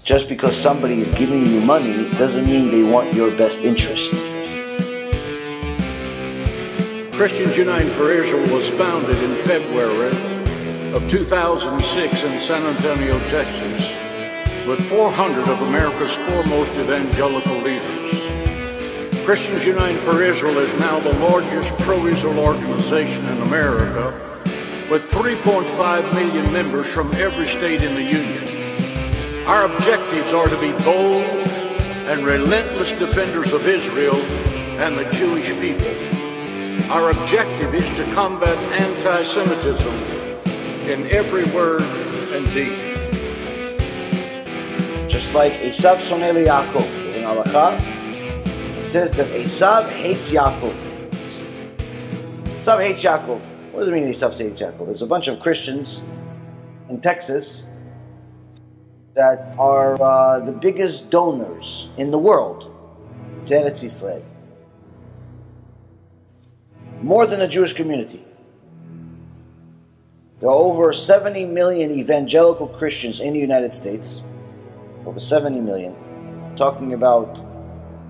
Just because somebody is giving you money doesn't mean they want your best interest. Christians United for Israel was founded in February of 2006 in San Antonio, Texas, with 400 of America's foremost evangelical leaders. Christians United for Israel is now the largest pro-Israel organization in America, with 3.5 million members from every state in the Union. Our objectives are to be bold and relentless defenders of Israel and the Jewish people. Our objective is to combat anti-Semitism in every word and deed. Just like Esav soneh Yaakov, in Halacha, it says that Esav hates Yaakov. Esav hates Yaakov. What does it mean Esav hates Yaakov? There's a bunch of Christians in Texas that are the biggest donors in the world to Eretz Israel. More than the Jewish community. There are over 70 million evangelical Christians in the United States. Over 70 million. Talking about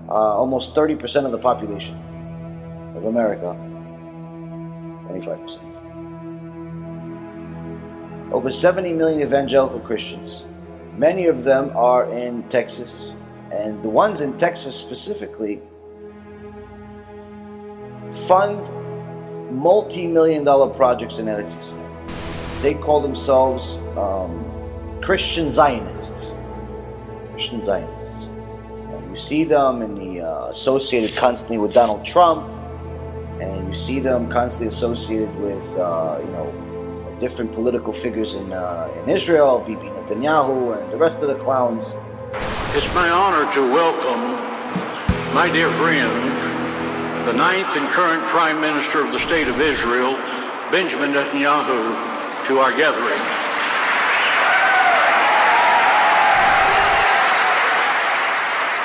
almost 30% of the population of America. 25%. Over 70 million evangelical Christians. Many of them are in Texas. And the ones in Texas specifically fund multi-million-dollar projects in Eretz Israel. They call themselves Christian Zionists. Christian Zionists. You see them associated constantly with Donald Trump, and you see them constantly associated with different political figures in Israel, Bibi Netanyahu, and the rest of the clowns. It's my honor to welcome my dear friend, the 9th and current Prime Minister of the State of Israel, Benjamin Netanyahu, to our gathering.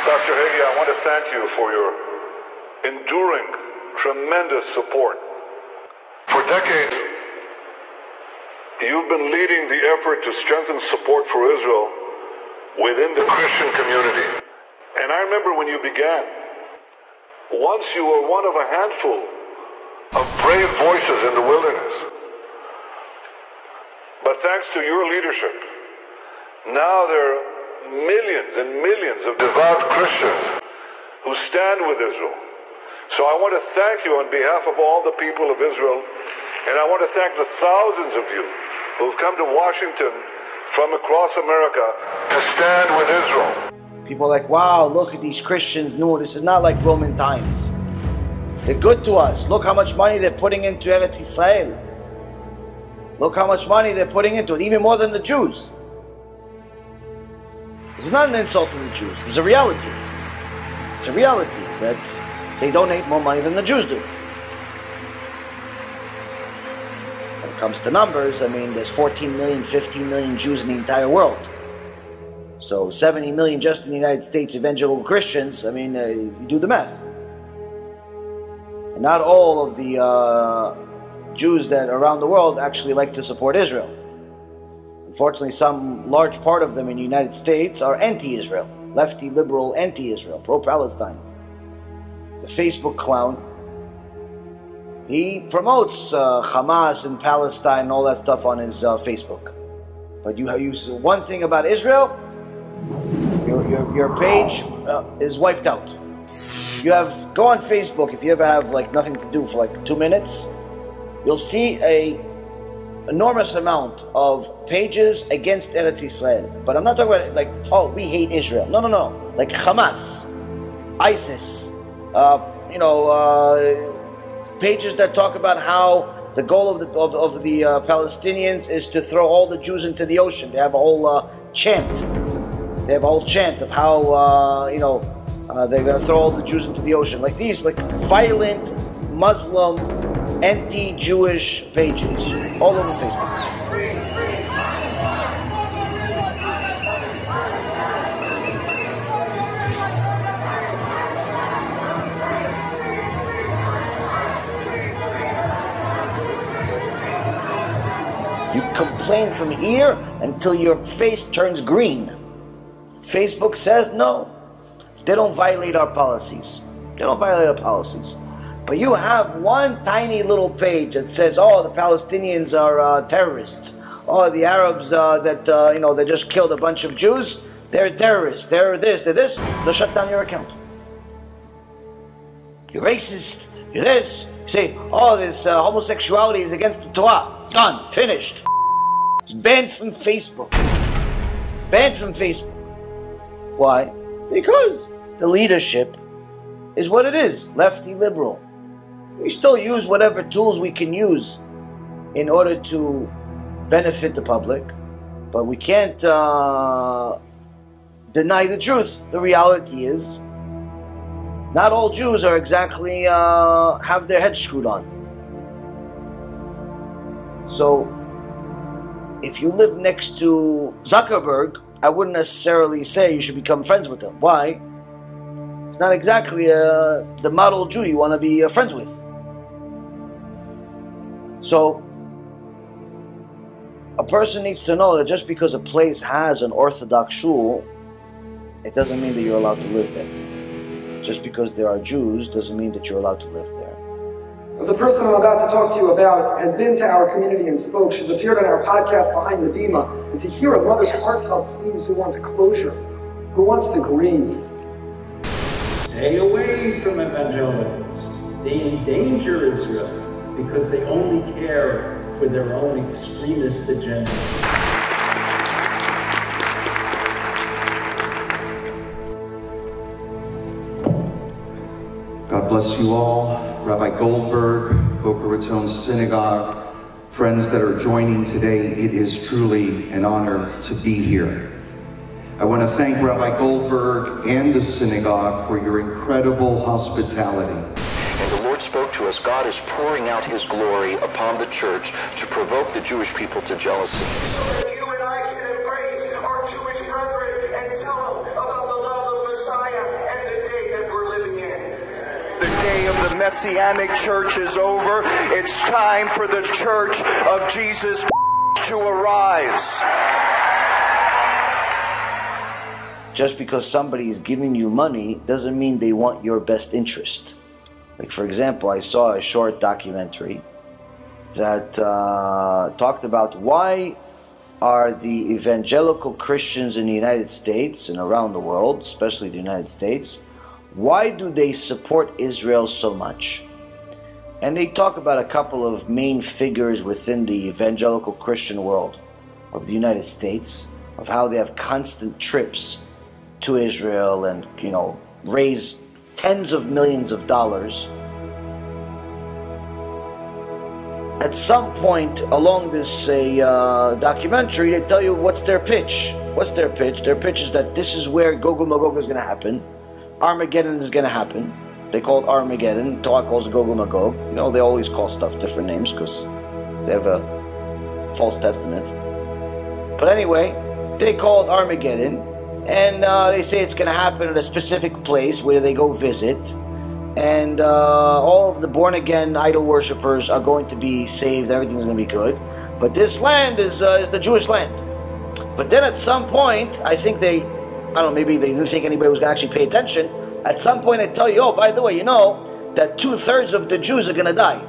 Dr. Hagee, I want to thank you for your enduring, tremendous support. For decades, you've been leading the effort to strengthen support for Israel within the Christian community. And I remember when you began, once you were one of a handful of brave voices in the wilderness. But thanks to your leadership, now there are millions and millions of devout Christians who stand with Israel. So I want to thank you on behalf of all the people of Israel, and I want to thank the thousands of you who've come to Washington from across America to stand with Israel. People are like, wow, look at these Christians. No, this is not like Roman times. They're good to us. Look how much money they're putting into Eretz Israel. Look how much money they're putting into it, even more than the Jews. It's not an insult to the Jews. It's a reality. It's a reality that they donate more money than the Jews do. When it comes to numbers, I mean, there's 14 million, 15 million Jews in the entire world. So 70 million just in the United States evangelical Christians, I mean, you do the math. And not all of the Jews that are around the world actually like to support Israel. Unfortunately, some large part of them in the United States are anti-Israel. Lefty, liberal, anti-Israel, pro-Palestine. The Facebook clown, he promotes Hamas and Palestine and all that stuff on his Facebook. But you use one thing about Israel, your page is wiped out. Go on Facebook, if you ever have like nothing to do for like 2 minutes, you'll see a enormous amount of pages against Eretz Israel. But I'm not talking about like, oh, we hate Israel. No. Like Hamas, ISIS, pages that talk about how the goal of the Palestinians is to throw all the Jews into the ocean. They have a whole chant. They have a whole chant of how they're going to throw all the Jews into the ocean. Like these, like violent Muslim, anti-Jewish pages all over Facebook. You complain from here until your face turns green. Facebook says no, they don't violate our policies. They don't violate our policies. But you have one tiny little page that says, oh, the Palestinians are terrorists. Oh, the Arabs they just killed a bunch of Jews, they're terrorists, they're this, they'll shut down your account. You're racist, you're this. You say, oh, this homosexuality is against the Torah. Done, finished. Banned from Facebook. Banned from Facebook. Why? Because the leadership is what it is, lefty liberal. We still use whatever tools we can use in order to benefit the public, but we can't deny the truth. The reality is, not all Jews are exactly have their heads screwed on. So, if you live next to Zuckerberg, I wouldn't necessarily say you should become friends with him. Why? It's not exactly the model Jew you want to be friends with. So, a person needs to know that just because a place has an Orthodox shul, it doesn't mean that you're allowed to live there. Just because there are Jews doesn't mean that you're allowed to live there. The person I'm about to talk to you about has been to our community and spoke. She's appeared on our podcast Behind the Bima. And to hear a mother's heartfelt pleas who wants closure, who wants to grieve. Stay away from evangelicals. They endanger Israel because they only care for their own extremist agenda. God bless you all. Rabbi Goldberg, Boca Raton Synagogue, friends that are joining today, it is truly an honor to be here. I want to thank Rabbi Goldberg and the synagogue for your incredible hospitality. And the Lord spoke to us, God is pouring out his glory upon the church to provoke the Jewish people to jealousy. You and I can embrace our Jewish brethren and tell them about the love of Messiah and the day that we're living in. The day of the Messianic church is over. It's time for the church of Jesus to arise. Just because somebody is giving you money doesn't mean they want your best interest. Like, for example, I saw a short documentary that talked about why are the evangelical Christians in the United States and around the world, especially the United States, why do they support Israel so much? And they talk about a couple of main figures within the evangelical Christian world of the United States, of how they have constant trips to Israel and, raise tens of millions of dollars. At some point along this documentary, they tell you what's their pitch. What's their pitch? Their pitch is that this is where Gog and Magog is going to happen. Armageddon is going to happen. They call it Armageddon. Torah calls it Gog and Magog. They always call stuff different names because they have a false testament. But anyway, they call it Armageddon. And they say it's going to happen at a specific place where they go visit. And all of the born-again idol worshippers are going to be saved. Everything's going to be good. But this land is the Jewish land. But then at some point, I think maybe they didn't think anybody was going to actually pay attention. At some point they tell you, oh, by the way, that 2/3 of the Jews are going to die.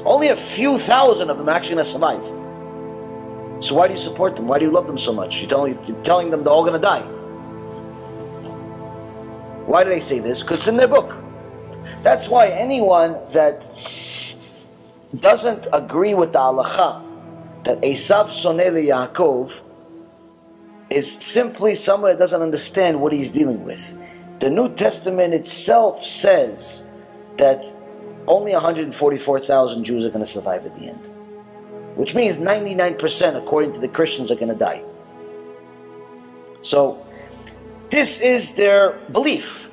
Only a few thousand of them are actually going to survive. So why do you support them? Why do you love them so much? You're telling them they're all going to die. Why do they say this? Because it's in their book. That's why anyone that doesn't agree with the halacha that Esav soneh Yaakov is simply someone that doesn't understand what he's dealing with. The New Testament itself says that only 144,000 Jews are going to survive at the end. Which means 99%, according to the Christians, are going to die. So, this is their belief.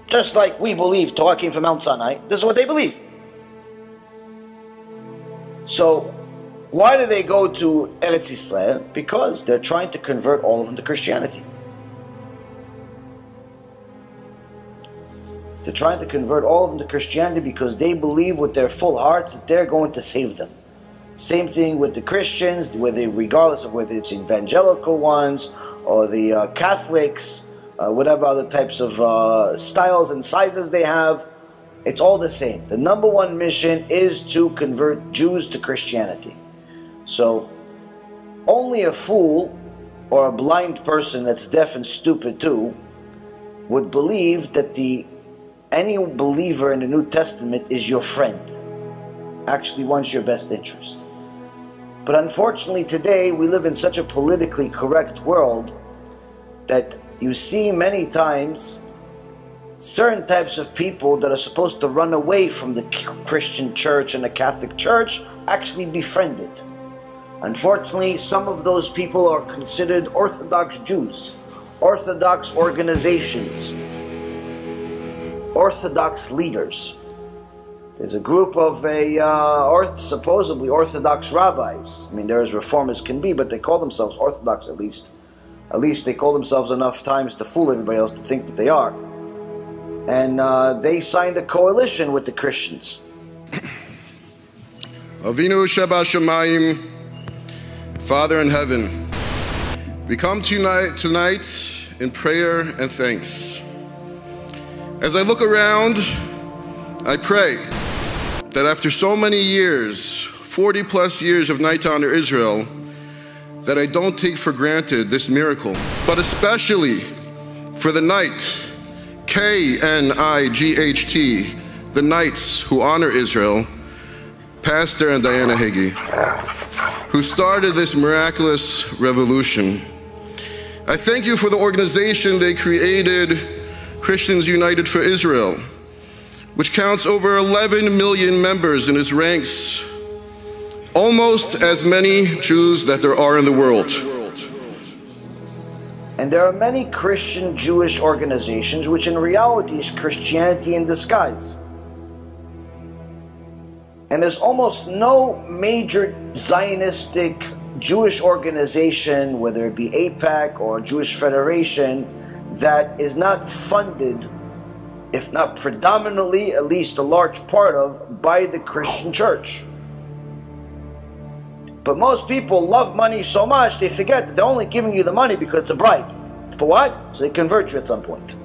Just like we believe Torah came from Mount Sinai, this is what they believe. So, why do they go to Eretz Israel? Because they're trying to convert all of them to Christianity. They're trying to convert all of them to Christianity because they believe with their full hearts that they're going to save them. Same thing with the Christians, regardless of whether it's evangelical ones or the Catholics, whatever other types of styles and sizes they have. It's all the same. The number one mission is to convert Jews to Christianity. So only a fool or a blind person that's deaf and stupid too would believe that any believer in the New Testament is your friend, actually wants your best interest. But unfortunately today we live in such a politically correct world that you see many times certain types of people that are supposed to run away from the Christian church and the Catholic church actually befriend it. Unfortunately, some of those people are considered Orthodox Jews, Orthodox organizations, Orthodox leaders. There's a group of supposedly Orthodox rabbis. I mean, they're as reform as can be, but they call themselves Orthodox at least. At least they call themselves enough times to fool everybody else to think that they are. And they signed a coalition with the Christians. Avinu Shebashamayim, Father in heaven, we come tonight in prayer and thanks. As I look around, I pray that after so many years, 40 plus years of Night to Honor Israel, that I don't take for granted this miracle, but especially for the Night, K-N-I-G-H-T, the Knights who honor Israel, Pastor and Diana Hagee, who started this miraculous revolution. I thank you for the organization they created, Christians United for Israel, which counts over 11 million members in its ranks, almost as many Jews that there are in the world. And there are many Christian Jewish organizations which in reality is Christianity in disguise. And there's almost no major Zionistic Jewish organization, whether it be AIPAC or Jewish Federation, that is not funded, if not predominantly, at least a large part of, by the Christian church. But most people love money so much, they forget that they're only giving you the money because it's a bribe. For what? So they convert you at some point.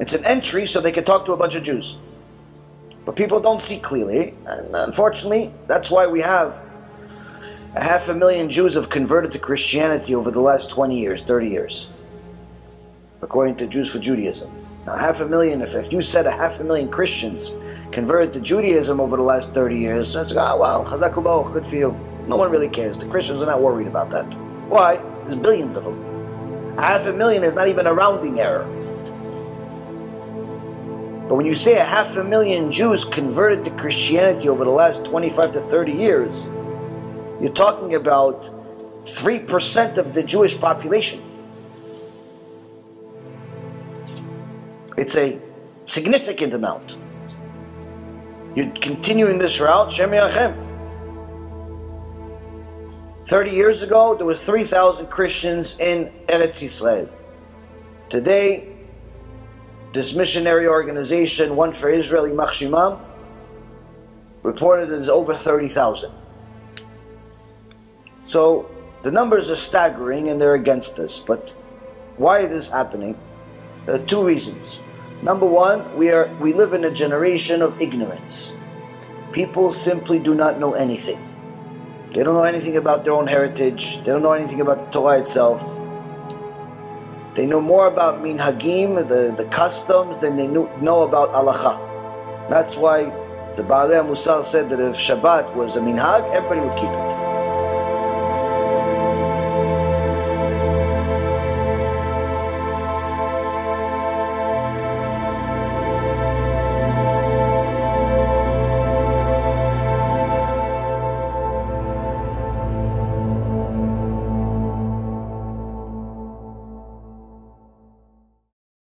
It's an entry so they can talk to a bunch of Jews. But people don't see clearly, and unfortunately, that's why we have 500,000 Jews have converted to Christianity over the last 20 years, 30 years, according to Jews for Judaism. Now 500,000, if you said 500,000 Christians converted to Judaism over the last 30 years, that's like, oh wow, Chazak Baruch, good for you. No one really cares. The Christians are not worried about that. Why? There's billions of them. 500,000 is not even a rounding error. But when you say 500,000 Jews converted to Christianity over the last 25 to 30 years, you're talking about 3% of the Jewish population. It's a significant amount. You're continuing this route, Shem Yachem. 30 years ago, there was 3,000 Christians in Eretz Israel. Today, this missionary organization, One for Israel, Yimach Shemam, reported there's over 30,000. So the numbers are staggering and they're against us. But why is this happening? There are two reasons. Number one, we live in a generation of ignorance. People simply do not know anything. They don't know anything about their own heritage. They don't know anything about the Torah itself. They know more about minhagim, the customs, than they know about halacha. That's why the Baalei Musar said that if Shabbat was a minhag, everybody would keep it.